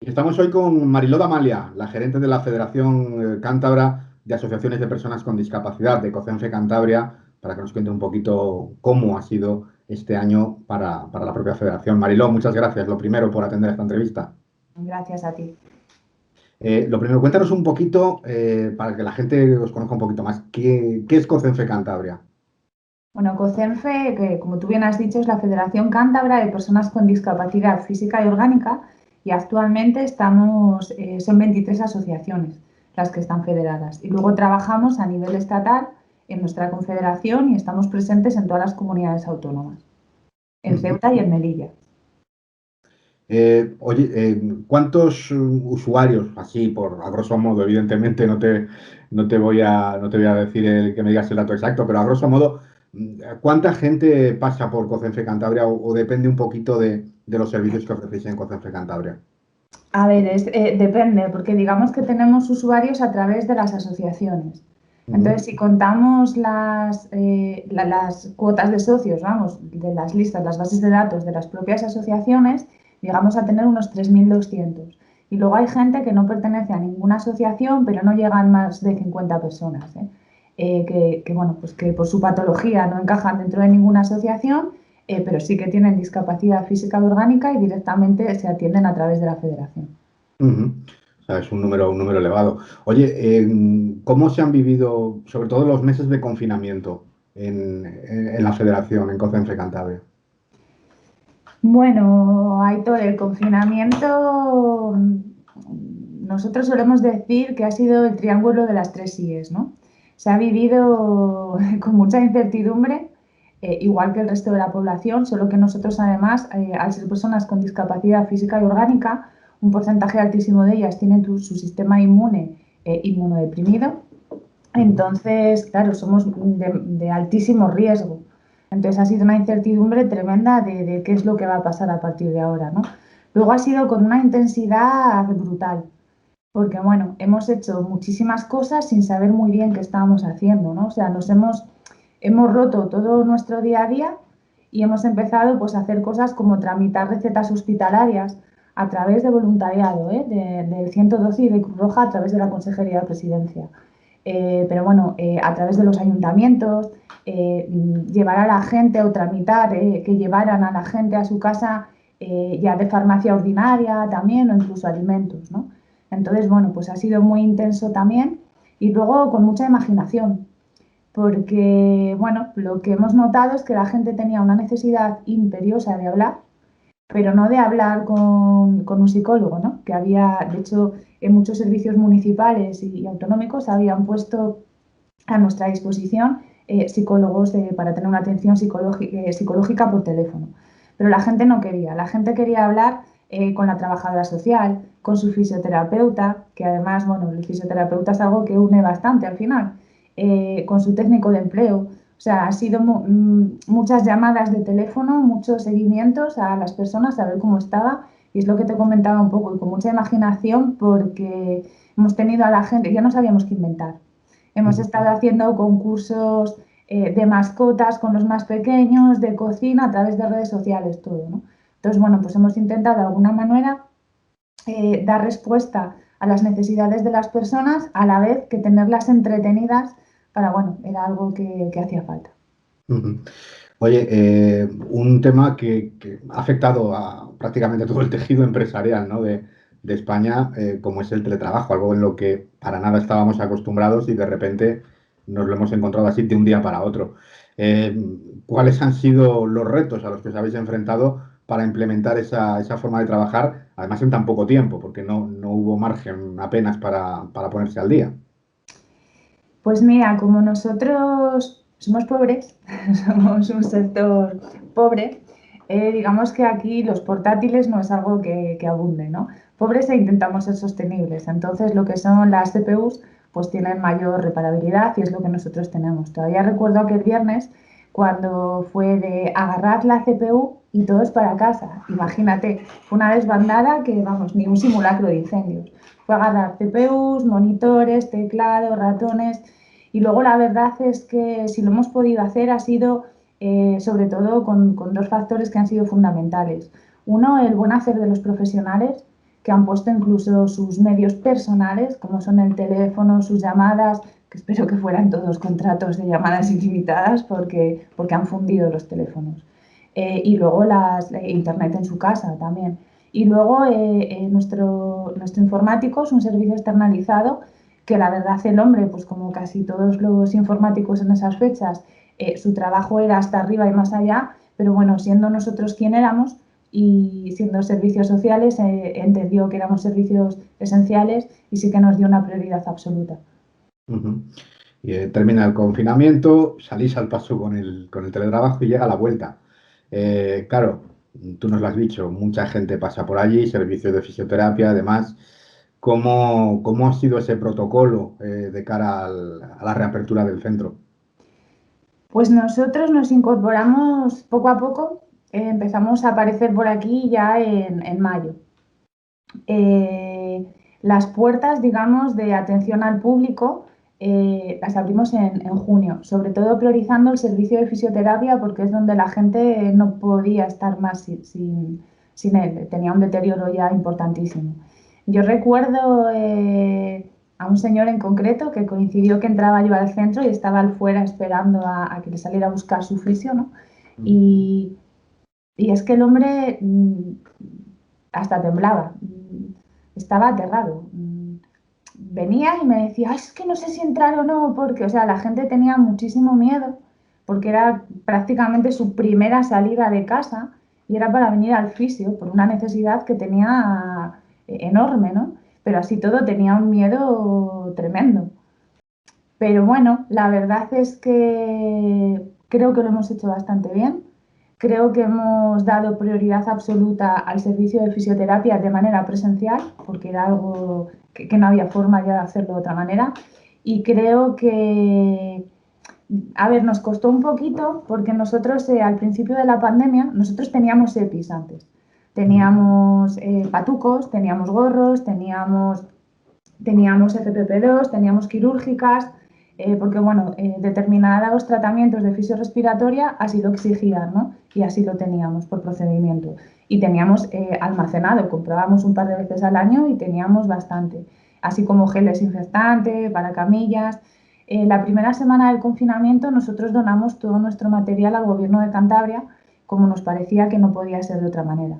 Estamos hoy con Mariló Damalia, la gerente de la Federación Cántabra de Asociaciones de Personas con Discapacidad de COCENFE Cantabria, para que nos cuente un poquito cómo ha sido este año para la propia federación. Mariló, muchas gracias, lo primero, por atender esta entrevista. Gracias a ti. Lo primero, cuéntanos un poquito, para que la gente os conozca un poquito más, ¿qué es COCENFE Cantabria? Bueno, COCENFE, que como tú bien has dicho, es la Federación Cántabra de Personas con Discapacidad Física y Orgánica y actualmente son 23 asociaciones las que están federadas. Y luego trabajamos a nivel estatal en nuestra confederación y estamos presentes en todas las comunidades autónomas, en Ujú. Ceuta y en Melilla. Oye, ¿cuántos usuarios, así a grosso modo, evidentemente no te voy a decir que me digas el dato exacto, pero a grosso modo, ¿cuánta gente pasa por COCENFE Cantabria o depende un poquito de los servicios que ofrecéis en COCENFE Cantabria? A ver, depende, porque digamos que tenemos usuarios a través de las asociaciones. Ujú, Entonces, si contamos las cuotas de socios, vamos, de las listas, las bases de datos de las propias asociaciones, llegamos a tener unos 3.200. Y luego hay gente que no pertenece a ninguna asociación, pero no llegan más de 50 personas, ¿eh? Bueno, pues que por su patología no encajan dentro de ninguna asociación, pero sí que tienen discapacidad física o orgánica y directamente se atienden a través de la federación. ujú. O sea, es un número elevado. Oye, ¿cómo se han vivido, sobre todo los meses de confinamiento en la federación, en COCENFE Cantabria? Bueno, Aitor, el confinamiento, nosotros solemos decir que ha sido el triángulo de las tres IES, ¿no? Se ha vivido con mucha incertidumbre, igual que el resto de la población, solo que nosotros además, al ser personas con discapacidad física y orgánica, un porcentaje altísimo de ellas tienen su sistema inmune inmunodeprimido. Ujú. Entonces, claro, somos de altísimo riesgo. Entonces ha sido una incertidumbre tremenda de qué es lo que va a pasar a partir de ahora, ¿no? Luego ha sido con una intensidad brutal, porque bueno, hemos hecho muchísimas cosas sin saber muy bien qué estábamos haciendo, ¿no? O sea, hemos roto todo nuestro día a día y hemos empezado pues a hacer cosas como tramitar recetas hospitalarias a través de voluntariado, ¿eh? Del 112 y de Cruz Roja a través de la Consejería de Presidencia. Pero bueno, a través de los ayuntamientos, llevar a la gente o tramitar que llevaran a la gente a su casa ya de farmacia ordinaria también o incluso alimentos, ¿no? Entonces, bueno, pues ha sido muy intenso también y luego con mucha imaginación, porque, bueno, lo que hemos notado es que la gente tenía una necesidad imperiosa de hablar, pero no de hablar con un psicólogo, ¿no? Que había, de hecho, en muchos servicios municipales y autonómicos habían puesto a nuestra disposición psicólogos para tener una atención psicológica por teléfono. Pero la gente no quería, la gente quería hablar con la trabajadora social, con su fisioterapeuta, que además, bueno, el fisioterapeuta es algo que une bastante al final, con su técnico de empleo. O sea, ha sido muchas llamadas de teléfono, muchos seguimientos a las personas a ver cómo estaba. Y es lo que te comentaba un poco, y con mucha imaginación, porque hemos tenido a la gente, ya no sabíamos qué inventar. Hemos Ujú. estado haciendo concursos de mascotas con los más pequeños, de cocina, a través de redes sociales, todo, ¿no? Entonces, bueno, pues hemos intentado de alguna manera dar respuesta a las necesidades de las personas a la vez que tenerlas entretenidas para, bueno, era algo que hacía falta. Ujú. Oye, un tema que ha afectado a prácticamente todo el tejido empresarial, ¿no? de España, como es el teletrabajo, algo en lo que para nada estábamos acostumbrados y de repente nos lo hemos encontrado así de un día para otro. Eh, ¿Cuáles han sido los retos a los que os habéis enfrentado para implementar esa forma de trabajar, además en tan poco tiempo, porque no hubo margen apenas para ponerse al día? Pues mira, como nosotros somos pobres, somos un sector pobre, digamos que aquí los portátiles no es algo que abunde, ¿no? Pobres e intentamos ser sostenibles. Entonces, lo que son las CPUs, pues tienen mayor reparabilidad y es lo que nosotros tenemos. Todavía recuerdo aquel viernes cuando fue de agarrar la CPU y todos para casa. Imagínate, fue una desbandada que, vamos, ni un simulacro de incendios. Fue agarrar CPUs, monitores, teclados, ratones. Y luego la verdad es que si lo hemos podido hacer ha sido sobre todo con dos factores que han sido fundamentales. Uno, el buen hacer de los profesionales, que han puesto incluso sus medios personales, como son el teléfono, sus llamadas, que espero que fueran todos contratos de llamadas ilimitadas porque han fundido los teléfonos. Y luego internet en su casa también. Y luego nuestro informático es un servicio externalizado que la verdad el hombre, pues como casi todos los informáticos en esas fechas, su trabajo era hasta arriba y más allá, pero bueno, siendo nosotros quien éramos y siendo servicios sociales, entendió que éramos servicios esenciales y sí que nos dio una prioridad absoluta. Ujú. Y, termina el confinamiento, salís al paso con el teletrabajo y llega la vuelta. Claro, tú nos lo has dicho, mucha gente pasa por allí, servicios de fisioterapia, además. ¿Cómo ha sido ese protocolo de cara a la reapertura del centro? Pues nosotros nos incorporamos poco a poco, empezamos a aparecer por aquí ya en mayo. Eh, las puertas, digamos, de atención al público las abrimos en junio, sobre todo priorizando el servicio de fisioterapia porque es donde la gente no podía estar más sin él, tenía un deterioro ya importantísimo. Yo recuerdo a un señor en concreto que coincidió que entraba yo al centro y estaba al fuera esperando a que le saliera a buscar su fisio, ¿no? Mm. Y, y es que el hombre hasta temblaba, estaba aterrado. Venía y me decía, es que no sé si entrar o no, porque, o sea, la gente tenía muchísimo miedo, porque era prácticamente su primera salida de casa y era para venir al fisio por una necesidad que tenía enorme, ¿no? Pero así todo tenía un miedo tremendo. Pero bueno, la verdad es que creo que lo hemos hecho bastante bien. Creo que hemos dado prioridad absoluta al servicio de fisioterapia de manera presencial, porque era algo que no había forma ya de hacerlo de otra manera. Y creo que, a ver, nos costó un poquito porque nosotros al principio de la pandemia, nosotros teníamos EPIs antes. Teníamos patucos, teníamos gorros, teníamos FPP2, teníamos quirúrgicas, porque bueno, determinados tratamientos de fisiorrespiratoria así lo exigían, ¿no? Y así lo teníamos por procedimiento. Y teníamos almacenado, comprábamos un par de veces al año y teníamos bastante, así como gel desinfectante para camillas. La primera semana del confinamiento nosotros donamos todo nuestro material al gobierno de Cantabria, como nos parecía que no podía ser de otra manera.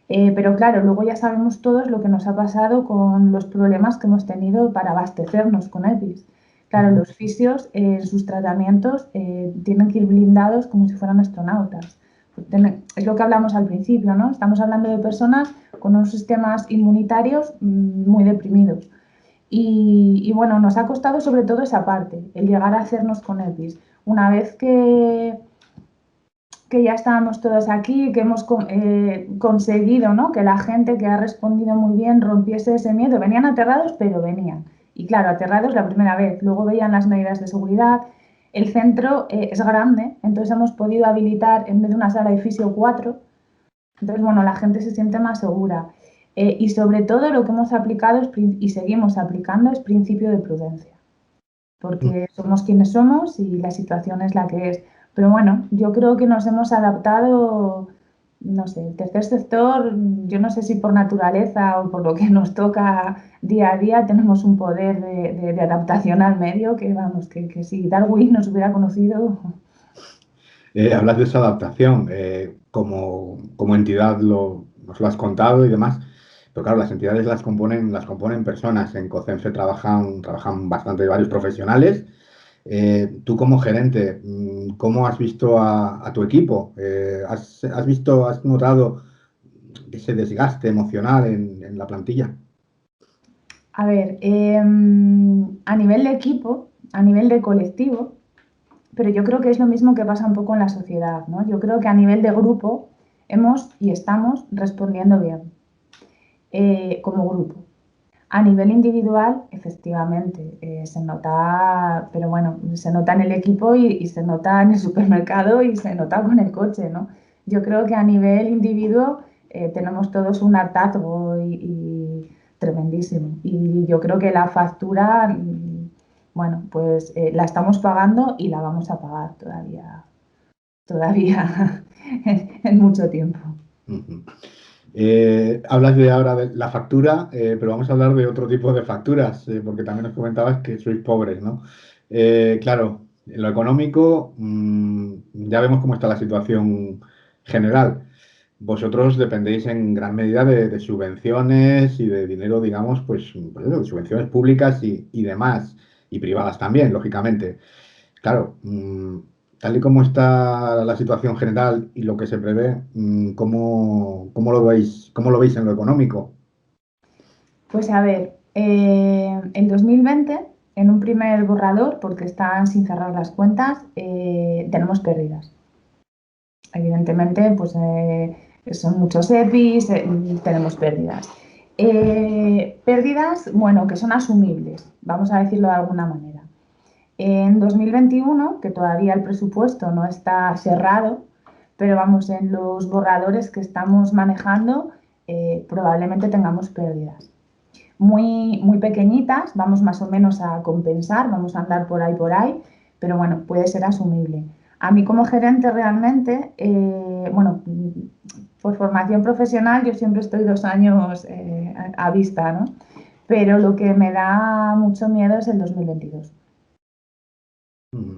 Pero claro, luego ya sabemos todos lo que nos ha pasado con los problemas que hemos tenido para abastecernos con EPIs. Claro, Ujú. los fisios en sus tratamientos tienen que ir blindados como si fueran astronautas. Es lo que hablamos al principio, ¿no? Estamos hablando de personas con unos sistemas inmunitarios muy deprimidos. Y bueno, nos ha costado sobre todo esa parte, el llegar a hacernos con EPIs. Una vez que ya estábamos todos aquí, que hemos conseguido, ¿no? Que la gente que ha respondido muy bien rompiese ese miedo. Venían aterrados, pero venían. Y claro, aterrados la primera vez, luego veían las medidas de seguridad. El centro es grande, entonces hemos podido habilitar en vez de una sala de fisio 4. Entonces, bueno, la gente se siente más segura. Y sobre todo lo que hemos aplicado y seguimos aplicando es principio de prudencia porque somos quienes somos y la situación es la que es. Pero bueno, yo creo que nos hemos adaptado, no sé, el tercer sector, yo no sé si por naturaleza o por lo que nos toca día a día, tenemos un poder de adaptación al medio que, vamos, que si Darwin nos hubiera conocido. Hablas de esa adaptación, como entidad nos lo has contado y demás, pero claro, las entidades las componen personas. En COCENFE trabajan bastante varios profesionales. Tú como gerente, ¿cómo has visto a tu equipo? ¿Has notado ese desgaste emocional en la plantilla? A ver, a nivel de equipo, a nivel de colectivo, pero yo creo que es lo mismo que pasa un poco en la sociedad, ¿no? Yo creo que a nivel de grupo hemos y estamos respondiendo bien como grupo. A nivel individual, efectivamente, se nota, pero bueno, se nota en el equipo y se nota en el supermercado y se nota con el coche, ¿no? Yo creo que a nivel individuo tenemos todos un hartazgo y tremendísimo. Y yo creo que la factura, bueno, pues la estamos pagando y la vamos a pagar todavía en mucho tiempo. Ujú. Hablas de ahora de la factura, pero vamos a hablar de otro tipo de facturas, porque también nos comentabas que sois pobres, ¿no? Claro, en lo económico, ya vemos cómo está la situación general. Vosotros dependéis en gran medida de subvenciones y de dinero, digamos, pues eso, de subvenciones públicas y demás, y privadas también, lógicamente. Claro, tal y como está la situación general y lo que se prevé, cómo lo veis en lo económico? Pues a ver, en 2020, en un primer borrador, porque están sin cerrar las cuentas, tenemos pérdidas. Evidentemente, pues son muchos EPIs, tenemos pérdidas. Pérdidas, bueno, que son asumibles, vamos a decirlo de alguna manera. En 2021, que todavía el presupuesto no está cerrado, pero vamos, en los borradores que estamos manejando, probablemente tengamos pérdidas. Muy, muy pequeñitas, vamos más o menos a compensar, vamos a andar por ahí, pero bueno, puede ser asumible. A mí como gerente realmente, bueno, por formación profesional yo siempre estoy 2 años a vista, ¿no? Pero lo que me da mucho miedo es el 2022. Mm.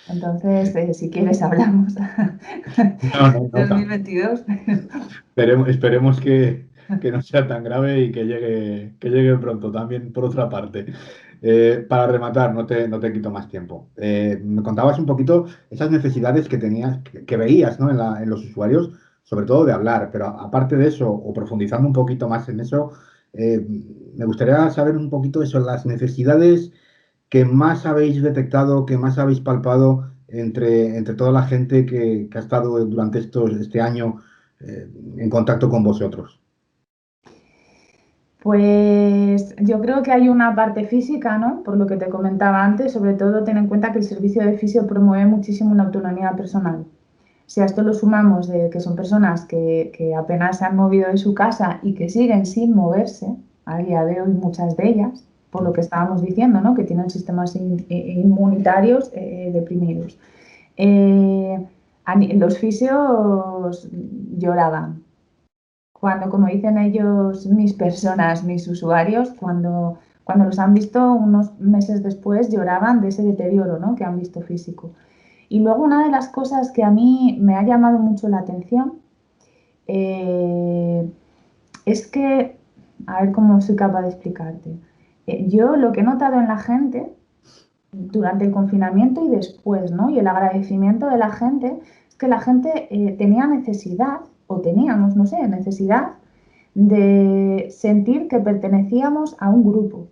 Entonces, si quieres, hablamos. No, no, no, 2022. esperemos que no sea tan grave y que llegue pronto también, por otra parte. Para rematar, no te quito más tiempo. Me contabas un poquito esas necesidades que tenías, que veías, ¿no? en los usuarios, sobre todo de hablar, pero aparte de eso, o profundizando un poquito más en eso, me gustaría saber un poquito eso, las necesidades que más habéis detectado, que más habéis palpado entre toda la gente que ha estado durante este año eh, en contacto con vosotros? Pues yo creo que hay una parte física, ¿no? Por lo que te comentaba antes, sobre todo ten en cuenta que el servicio de fisio promueve muchísimo la autonomía personal. Si a esto lo sumamos de que son personas que apenas se han movido de su casa y que siguen sin moverse, a día de hoy muchas de ellas, por lo que estábamos diciendo, ¿no? Que tienen sistemas inmunitarios deprimidos. Eh, los fisios lloraban, cuando, como dicen ellos, mis personas, mis usuarios, cuando los han visto unos meses después, lloraban de ese deterioro, ¿no? Que han visto físico. Y luego una de las cosas que a mí me ha llamado mucho la atención eh, es que, a ver cómo soy capaz de explicarte. Yo lo que he notado en la gente durante el confinamiento y después, ¿no? Y el agradecimiento de la gente es que la gente tenía necesidad, o teníamos, no sé, necesidad de sentir que pertenecíamos a un grupo,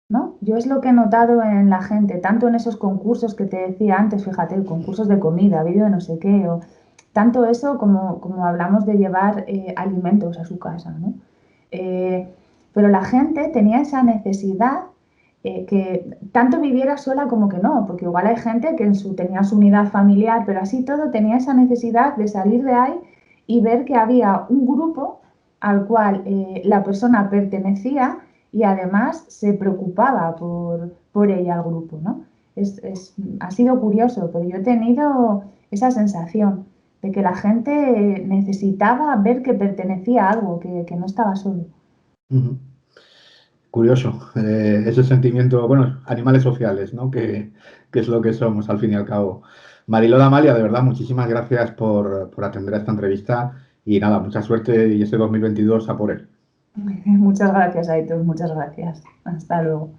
¿no? Yo es lo que he notado en la gente, tanto en esos concursos que te decía antes, fíjate, concursos de comida, vídeo de no sé qué, o tanto eso como hablamos de llevar alimentos a su casa, ¿no? Eh, pero la gente tenía esa necesidad que tanto viviera sola como que no, porque igual hay gente que tenía su unidad familiar, pero así todo tenía esa necesidad de salir de ahí y ver que había un grupo al cual la persona pertenecía y además se preocupaba por ella al grupo, ¿no? Ha sido curioso, pero yo he tenido esa sensación de que la gente necesitaba ver que pertenecía a algo, que no estaba solo. Ujú. Curioso, ese sentimiento, bueno, animales sociales, ¿no? Que es lo que somos al fin y al cabo. Mariló Amalia, de verdad, muchísimas gracias por atender a esta entrevista y nada, mucha suerte y este 2022 a por él. Muchas gracias, Aitor, muchas gracias. Hasta luego.